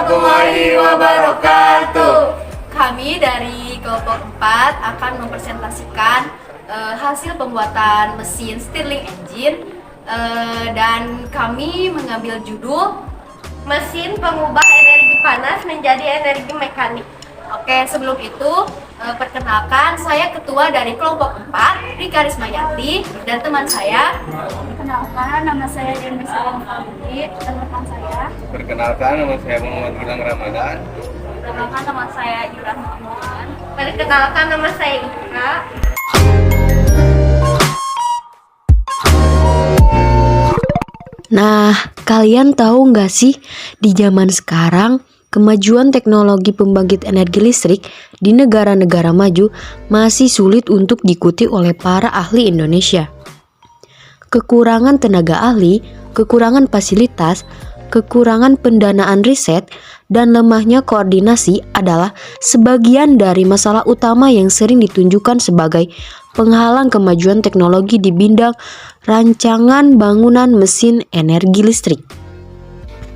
warahmatullahi wabarakatuh. Kami dari kelompok 4 akan mempresentasikan hasil pembuatan mesin Stirling engine dan kami mengambil judul mesin pengubah energi panas menjadi energi mekanik. Oke, sebelum itu perkenalkan, saya ketua dari kelompok 4, Rika Rismayanti, dan teman saya. Perkenalkan, nama saya Dian Misalam Fahmi, dan rekan saya. Perkenalkan, nama saya Muhammad Gilang Ramadan. Perkenalkan, nama saya Yura Muhammad. Perkenalkan, nama saya Ika. Nah, kalian tahu nggak sih, di zaman sekarang, kemajuan teknologi pembangkit energi listrik di negara-negara maju masih sulit untuk diikuti oleh para ahli Indonesia. Kekurangan tenaga ahli, kekurangan fasilitas, kekurangan pendanaan riset, dan lemahnya koordinasi adalah sebagian dari masalah utama yang sering ditunjukkan sebagai penghalang kemajuan teknologi di bidang rancangan bangunan mesin energi listrik.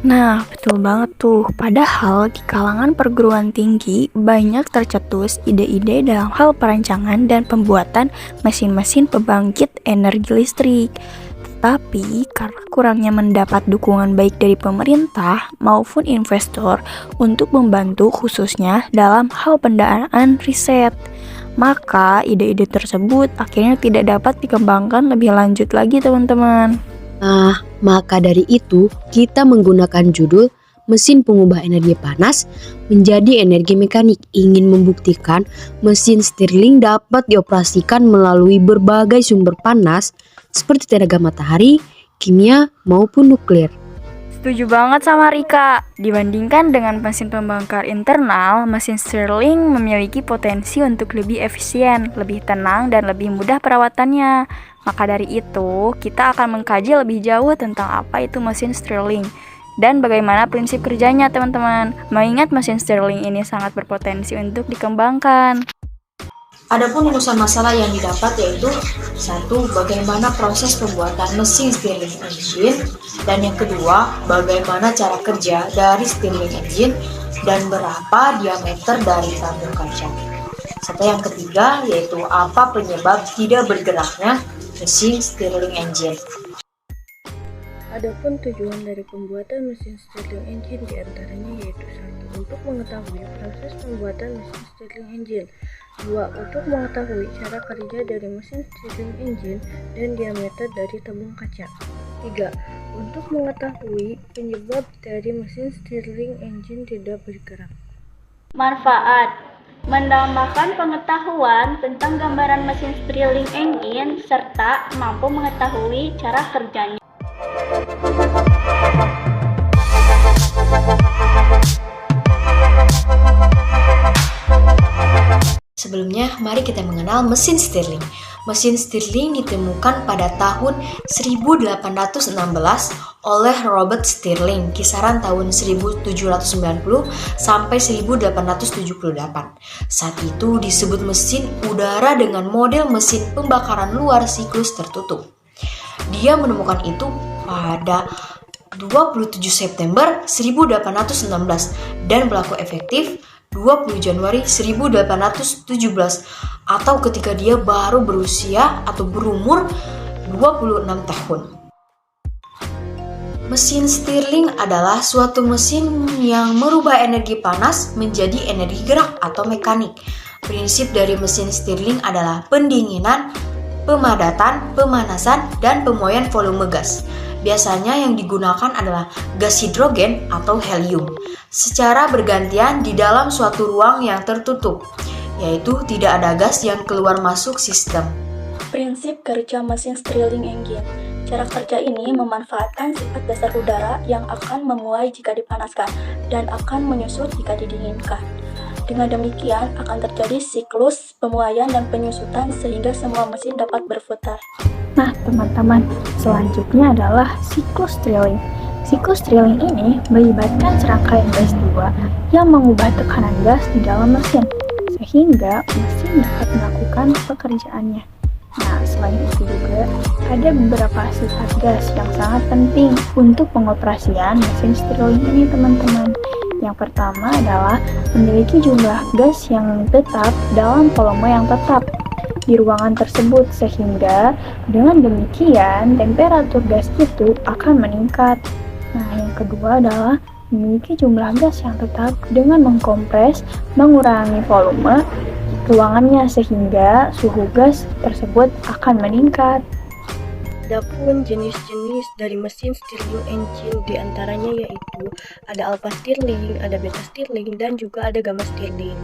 Nah, betul banget tuh. Padahal di kalangan perguruan tinggi banyak tercetus ide-ide dalam hal perancangan dan pembuatan mesin-mesin pembangkit energi listrik. Tetapi karena kurangnya mendapat dukungan baik dari pemerintah maupun investor untuk membantu khususnya dalam hal pendanaan riset, maka ide-ide tersebut akhirnya tidak dapat dikembangkan lebih lanjut lagi, teman-teman. Nah, maka dari itu kita menggunakan judul mesin pengubah energi panas menjadi energi mekanik, ingin membuktikan mesin Stirling dapat dioperasikan melalui berbagai sumber panas seperti tenaga matahari, kimia, maupun nuklir. Setuju banget sama Rika. Dibandingkan dengan mesin pembakar internal, mesin Stirling memiliki potensi untuk lebih efisien, lebih tenang, dan lebih mudah perawatannya. Maka dari itu, kita akan mengkaji lebih jauh tentang apa itu mesin Stirling dan bagaimana prinsip kerjanya, teman-teman. Mengingat mesin Stirling ini sangat berpotensi untuk dikembangkan. Adapun rumusan masalah yang didapat yaitu 1. Bagaimana proses pembuatan mesin Stirling engine, dan yang kedua, bagaimana cara kerja dari Stirling engine dan berapa diameter dari tabung kaca. Serta yang ketiga yaitu apa penyebab tidak bergeraknya mesin Stirling engine. Adapun tujuan dari pembuatan mesin Stirling engine diantaranya yaitu 1. Untuk mengetahui proses pembuatan mesin Stirling engine, 2. Untuk mengetahui cara kerja dari mesin Stirling engine dan diameter dari tabung kaca. 3. Untuk mengetahui penyebab dari mesin Stirling engine tidak bergerak. Manfaat: menambahkan pengetahuan tentang gambaran mesin Stirling engine serta mampu mengetahui cara kerjanya. Sebelumnya, mari kita mengenal mesin Stirling. Mesin Stirling ditemukan pada tahun 1816 oleh Robert Stirling, kisaran tahun 1790 sampai 1878. Saat itu disebut mesin udara dengan model mesin pembakaran luar siklus tertutup. Dia menemukan itu pada 27 September 1816 dan berlaku efektif 20 Januari 1817 atau ketika dia baru berusia atau berumur 26 tahun. Mesin Stirling adalah suatu mesin yang merubah energi panas menjadi energi gerak atau mekanik. Prinsip dari mesin Stirling adalah pendinginan, pemadatan, pemanasan, dan pemuaian volume gas. Biasanya yang digunakan adalah gas hidrogen atau helium secara bergantian di dalam suatu ruang yang tertutup, yaitu tidak ada gas yang keluar masuk sistem. Prinsip kerja mesin Stirling engine. Cara kerja ini memanfaatkan sifat dasar udara yang akan memuai jika dipanaskan dan akan menyusut jika didinginkan. Dengan demikian akan terjadi siklus pemuaian dan penyusutan sehingga semua mesin dapat berputar. Nah, teman-teman, selanjutnya adalah siklus Stirling. Siklus Stirling ini melibatkan serangkaian gas dua yang mengubah tekanan gas di dalam mesin, sehingga mesin dapat melakukan pekerjaannya. Nah, selain itu juga ada beberapa sifat gas yang sangat penting untuk pengoperasian mesin Stirling ini, teman-teman, Yang pertama adalah memiliki jumlah gas yang tetap dalam volume yang tetap di ruangan tersebut, sehingga dengan demikian temperatur gas itu akan meningkat. Nah, yang kedua adalah memiliki jumlah gas yang tetap dengan mengkompres, mengurangi volume ruangannya, sehingga suhu gas tersebut akan meningkat. Adapun jenis-jenis dari mesin Stirling engine diantaranya yaitu ada alpha Stirling, ada beta Stirling, dan juga ada gamma Stirling.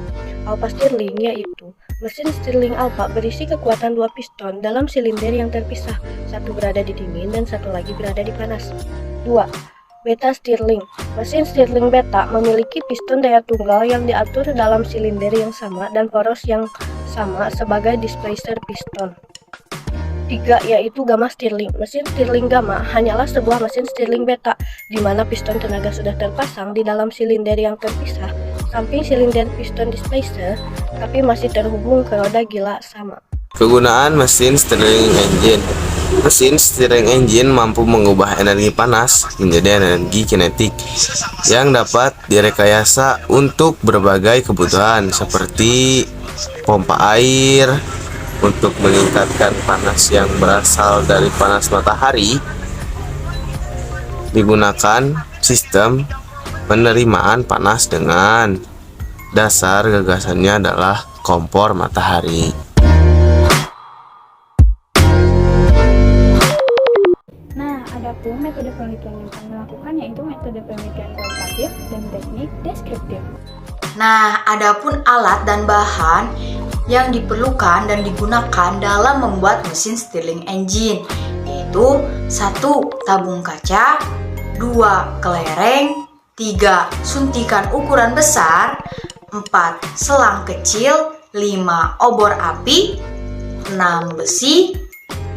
Alpha Stirling yaitu mesin Stirling alpha berisi kekuatan 2 piston dalam silinder yang terpisah, satu berada di dingin dan satu lagi berada di panas. 2. Beta Stirling. Mesin Stirling beta memiliki piston daya tunggal yang diatur dalam silinder yang sama dan poros yang sama sebagai displacer piston. 3. Yaitu gamma Stirling. Mesin Stirling gamma hanyalah sebuah mesin Stirling beta, di mana piston tenaga sudah terpasang di dalam silinder yang terpisah, samping silinder piston displacer, tapi masih terhubung ke roda gila sama. Kegunaan mesin Stirling engine. Mesin Stirling engine mampu mengubah energi panas menjadi energi kinetik yang dapat direkayasa untuk berbagai kebutuhan seperti pompa air untuk meningkatkan panas yang berasal dari panas matahari. Digunakan sistem penerimaan panas dengan dasar gagasannya adalah kompor matahari. Nah, adapun metode penelitian yang kami lakukan yaitu metode penelitian kualitatif dan teknik deskriptif. Nah, adapun alat dan bahan yang diperlukan dan digunakan dalam membuat mesin Stirling engine, yaitu 1. Tabung kaca, 2. Kelereng, 3. Suntikan ukuran besar, 4. Selang kecil, 5. Obor api, 6. Besi,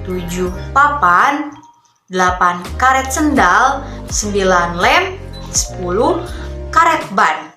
7. Papan, 8. Karet sendal, 9. Lem, 10. Karet ban.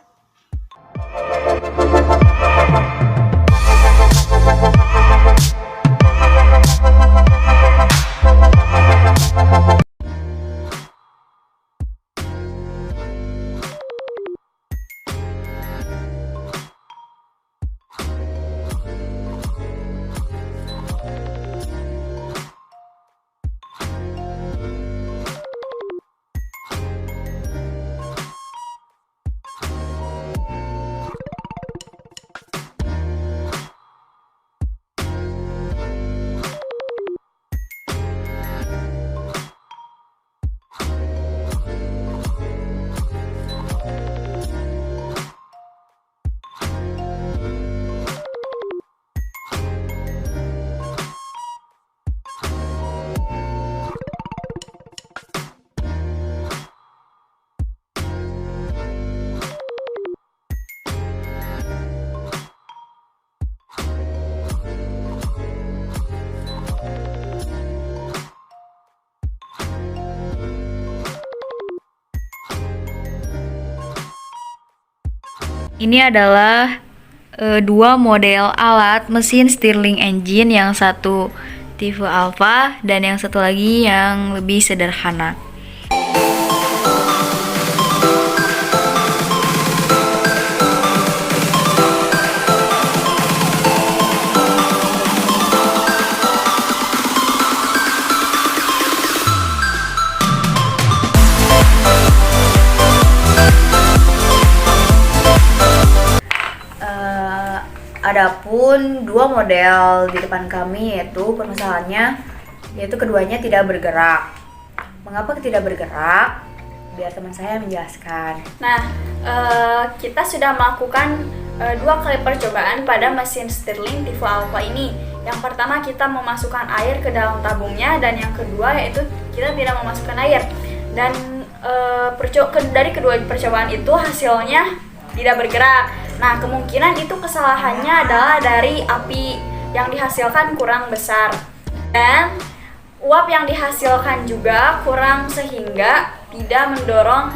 Ini adalah dua model alat mesin Stirling engine, yang satu tipe alpha dan yang satu lagi yang lebih sederhana. Adapun dua model di depan kami yaitu permasalahannya yaitu keduanya tidak bergerak. Mengapa tidak bergerak? Biar teman saya menjelaskan. Nah, kita sudah melakukan 2 kali percobaan pada mesin Stirling tipe alpha ini. Yang pertama kita memasukkan air ke dalam tabungnya, dan yang kedua yaitu kita tidak memasukkan air. Dan dari kedua percobaan itu hasilnya tidak bergerak. Nah, kemungkinan itu kesalahannya adalah dari api yang dihasilkan kurang besar, dan uap yang dihasilkan juga kurang sehingga tidak mendorong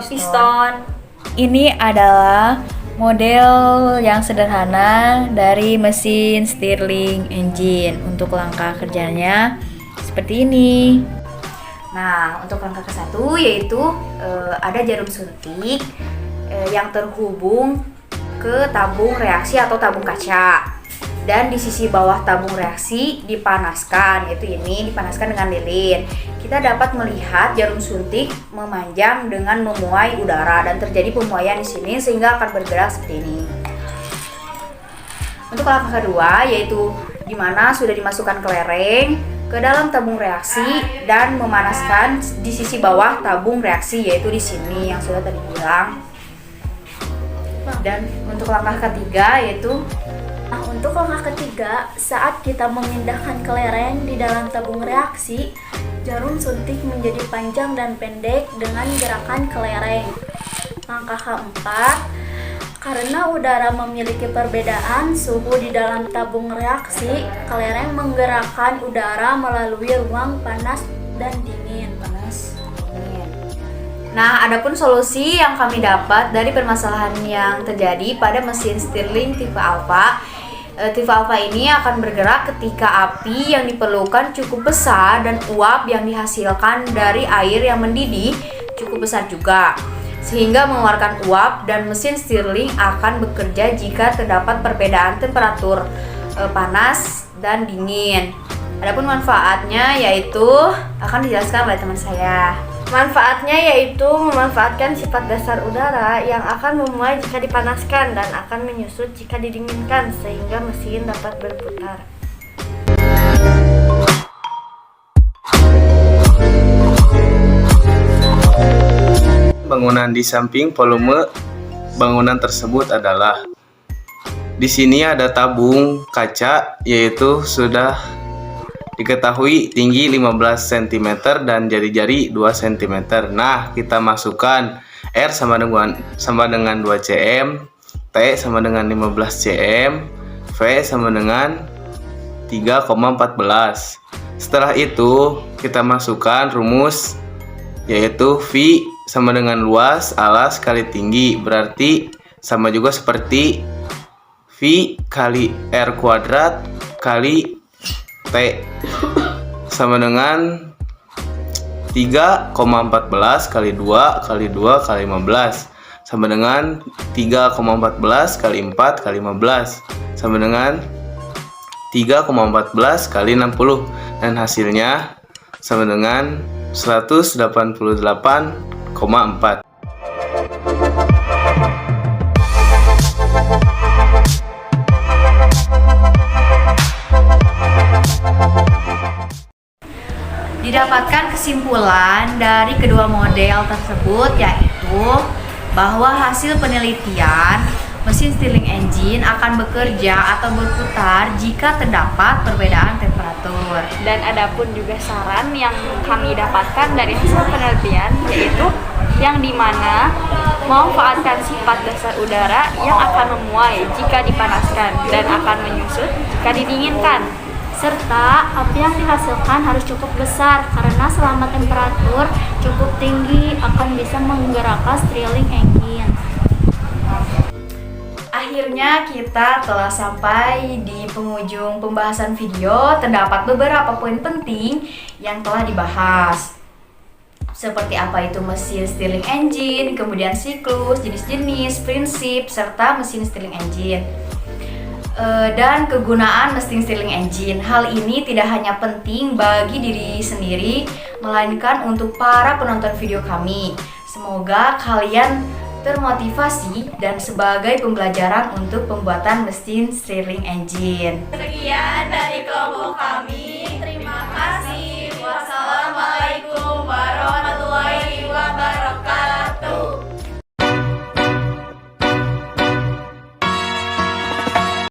piston. Ini adalah model yang sederhana dari mesin Stirling engine. Untuk langkah kerjanya seperti ini. Nah, untuk langkah ke-1 yaitu ada jarum suntik yang terhubung ke tabung reaksi atau tabung kaca. Dan di sisi bawah tabung reaksi dipanaskan, yaitu ini dipanaskan dengan lilin. Kita dapat melihat jarum suntik memanjang dengan memuai udara dan terjadi pemuaian di sini sehingga akan bergerak seperti ini. Untuk langkah kedua yaitu di mana sudah dimasukkan kelereng ke dalam tabung reaksi dan memanaskan di sisi bawah tabung reaksi, yaitu di sini yang sudah tadi bilang. Dan untuk langkah ketiga yaitu Untuk langkah ketiga, saat kita memindahkan kelereng di dalam tabung reaksi, jarum suntik menjadi panjang dan pendek dengan gerakan kelereng. Langkah keempat, karena udara memiliki perbedaan suhu di dalam tabung reaksi, kelereng menggerakkan udara melalui ruang panas dan dingin. Nah, adapun solusi yang kami dapat dari permasalahan yang terjadi pada mesin Stirling tipe alfa. Tipe alfa ini akan bergerak ketika api yang diperlukan cukup besar dan uap yang dihasilkan dari air yang mendidih cukup besar juga, sehingga mengeluarkan uap, dan mesin Stirling akan bekerja jika terdapat perbedaan temperatur panas dan dingin. Adapun manfaatnya yaitu akan dijelaskan oleh teman saya. Manfaatnya yaitu memanfaatkan sifat dasar udara yang akan memuai jika dipanaskan dan akan menyusut jika didinginkan sehingga mesin dapat berputar. Bangunan di samping volume bangunan tersebut adalah di sini ada tabung kaca, yaitu sudah diketahui tinggi 15 cm dan jari-jari 2 cm. Nah, kita masukkan R sama dengan 2 cm, T sama dengan 15 cm, V sama dengan 3,14. Setelah itu, kita masukkan rumus, yaitu V sama dengan luas alas kali tinggi, berarti sama juga seperti V kali R kuadrat kali T sama dengan 3,14 kali 2 kali 2 kali 15 sama dengan 3,14 kali 4 kali 15 sama dengan 3,14 kali 60, dan hasilnya sama dengan 188,4. Didapatkan kesimpulan dari kedua model tersebut yaitu bahwa hasil penelitian mesin Stirling engine akan bekerja atau berputar jika terdapat perbedaan temperatur. Dan adapun juga saran yang kami dapatkan dari hasil penelitian yaitu yang dimana memanfaatkan sifat dasar udara yang akan memuai jika dipanaskan dan akan menyusut jika didinginkan, serta api yang dihasilkan harus cukup besar karena selama temperatur cukup tinggi akan bisa menggerakkan Stirling engine. Akhirnya kita telah sampai di penghujung pembahasan video. Terdapat beberapa poin penting yang telah dibahas, seperti apa itu mesin Stirling engine, kemudian siklus, jenis-jenis, prinsip, serta mesin Stirling engine. Dan kegunaan mesin Stirling engine. Hal ini tidak hanya penting bagi diri sendiri, melainkan untuk para penonton video kami. Semoga kalian termotivasi dan sebagai pembelajaran untuk pembuatan mesin Stirling engine. Sekian dari kelompok